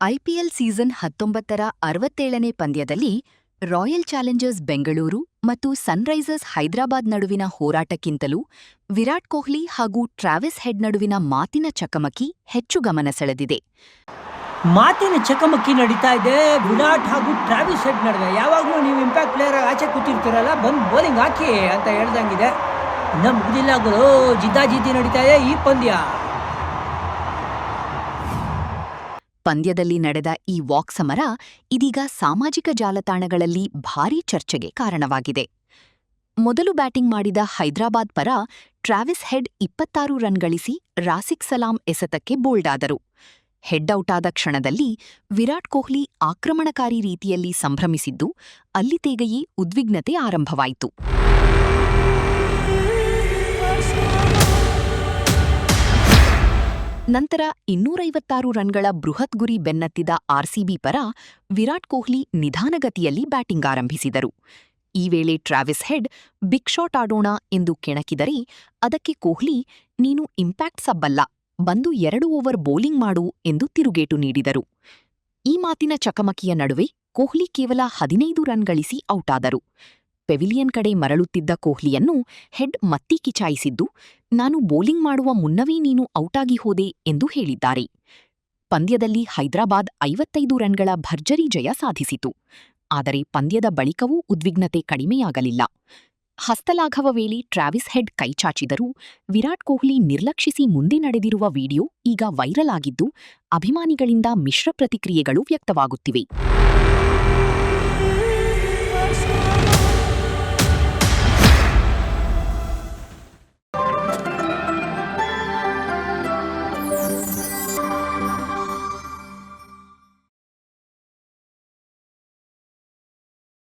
IPL season 19ರ 67ನೇ ಪಂದ್ಯದಲ್ಲಿ royal Challengers Bengaluru ಮತ್ತು Sunrisers Hyderabad ನಡುವಿನ ಹೋರಾಟಕ್ಕಿಂತಲೂ ವಿರಾಟ್ ಕೊಹ್ಲಿ ಹಾಗೂ ಟ್ರಾವಿಸ್ ಹೆಡ್ ನಡುವಿನ ಮಾತಿನ ಚಕಮಕಿ ಹೆಚ್ಚು ಗಮನ ಸೆಳೆದಿದೆ. ಮಾತಿನ ಚಕಮಕಿ ನಡೀತಾ ಇದೆ ವಿರಾಟ್ ಹಾಗೂ ಟ್ರಾವಿಸ್ ಹೆಡ್ ನಡುವೆ. ಯಾವಾಗಲೂ ನೀವು ಇಂಪ್ಯಾಕ್ಟ್ ಪ್ಲೇಯರ್ ಆಚೆ ಕೂತಿರ್ತೀರಲ್ಲ, ಬಂದು ಬೌಲಿಂಗ್ ಹಾಕಿ ಅಂತ ಹೇಳ್ದಂಗಿದೆ. ಇನ್ನು ಮುಗಿದಿಲ್ಲ ಗುರು, ಜಿದ್ದಾಜಿದ್ದಿ ನಡೀತಾ ಇದೆ ಈ ಪಂದ್ಯ. ಪಂದ್ಯದಲ್ಲಿ ನಡೆದ ಈ ವಾಕ್ ಸಮರ ಇದೀಗ ಸಾಮಾಜಿಕ ಜಾಲತಾಣಗಳಲ್ಲಿ ಭಾರೀ ಚರ್ಚೆಗೆ ಕಾರಣವಾಗಿದೆ. ಮೊದಲು ಬ್ಯಾಟಿಂಗ್ ಮಾಡಿದ ಹೈದರಾಬಾದ್ ಪರ ಟ್ರಾವಿಸ್ ಹೆಡ್ 26 ರನ್ ಗಳಿಸಿ ರಾಸಿಕ್ ಸಲಾಂ ಎಸೆತಕ್ಕೆ ಬೋಲ್ಡ್ ಆದರು. ಹೆಡ್ ಔಟಾದ ಕ್ಷಣದಲ್ಲಿ ವಿರಾಟ್ ಕೊಹ್ಲಿ ಆಕ್ರಮಣಕಾರಿ ರೀತಿಯಲ್ಲಿ ಸಂಭ್ರಮಿಸಿದ್ದು ಅಲ್ಲಿತೇಗೆಯೇ ಉದ್ವಿಗ್ನತೆ ಆರಂಭವಾಯಿತು. ನಂತರ 256 ರನ್ಗಳ ಬೃಹತ್ ಗುರಿ ಬೆನ್ನತ್ತಿದ ಆರ್ಸಿಬಿ ಪರ ವಿರಾಟ್ ಕೊಹ್ಲಿ ನಿಧಾನಗತಿಯಲ್ಲಿ ಬ್ಯಾಟಿಂಗ್ ಆರಂಭಿಸಿದರು. ಈ ವೇಳೆ ಟ್ರಾವಿಸ್ ಹೆಡ್ ಬಿಗ್ ಶಾಟ್ ಆಡೋಣ ಎಂದು ಕೆಣಕಿದರೆ ಅದಕ್ಕೆ ಕೊಹ್ಲಿ, ನೀನು ಇಂಪ್ಯಾಕ್ಟ್ ಸಬ್ಬಲ್ಲ, ಬಂದು 2 ಓವರ್ ಬೌಲಿಂಗ್ ಮಾಡು ಎಂದು ತಿರುಗೇಟು ನೀಡಿದರು. ಈ ಮಾತಿನ ಚಕಮಕಿಯ ನಡುವೆ ಕೊಹ್ಲಿ ಕೇವಲ 15 ರನ್ ಗಳಿಸಿ ಔಟಾದರು. ಪೆವಿಲಿಯನ್ ಕಡೆ ಮರಳುತ್ತಿದ್ದ ಕೊಹ್ಲಿಯನ್ನು ಹೆಡ್ ಮತ್ತಿ ಕಿಚಾಯಿಸಿದ್ದು, ನಾನು ಬೌಲಿಂಗ್ ಮಾಡುವ ಮುನ್ನವೇ ನೀನು ಔಟಾಗಿ ಹೋದೆ ಎಂದು ಹೇಳಿದ್ದಾರೆ. ಪಂದ್ಯದಲ್ಲಿ ಹೈದರಾಬಾದ್ 55 ರನ್ಗಳ ಭರ್ಜರಿ ಜಯ ಸಾಧಿಸಿತು. ಆದರೆ ಪಂದ್ಯದ ಬಳಿಕವೂ ಉದ್ವಿಗ್ನತೆ ಕಡಿಮೆಯಾಗಲಿಲ್ಲ. ಹಸ್ತಲಾಘವ ವೇಳೆ ಟ್ರಾವಿಸ್ ಹೆಡ್ ಕೈಚಾಚಿದರೂ ವಿರಾಟ್ ಕೊಹ್ಲಿ ನಿರ್ಲಕ್ಷಿಸಿ ಮುಂದೆ ನಡೆದಿರುವ ವಿಡಿಯೋ ಈಗ ವೈರಲ್ ಆಗಿದ್ದು, ಅಭಿಮಾನಿಗಳಿಂದ ಮಿಶ್ರ ಪ್ರತಿಕ್ರಿಯೆಗಳು ವ್ಯಕ್ತವಾಗುತ್ತಿವೆ.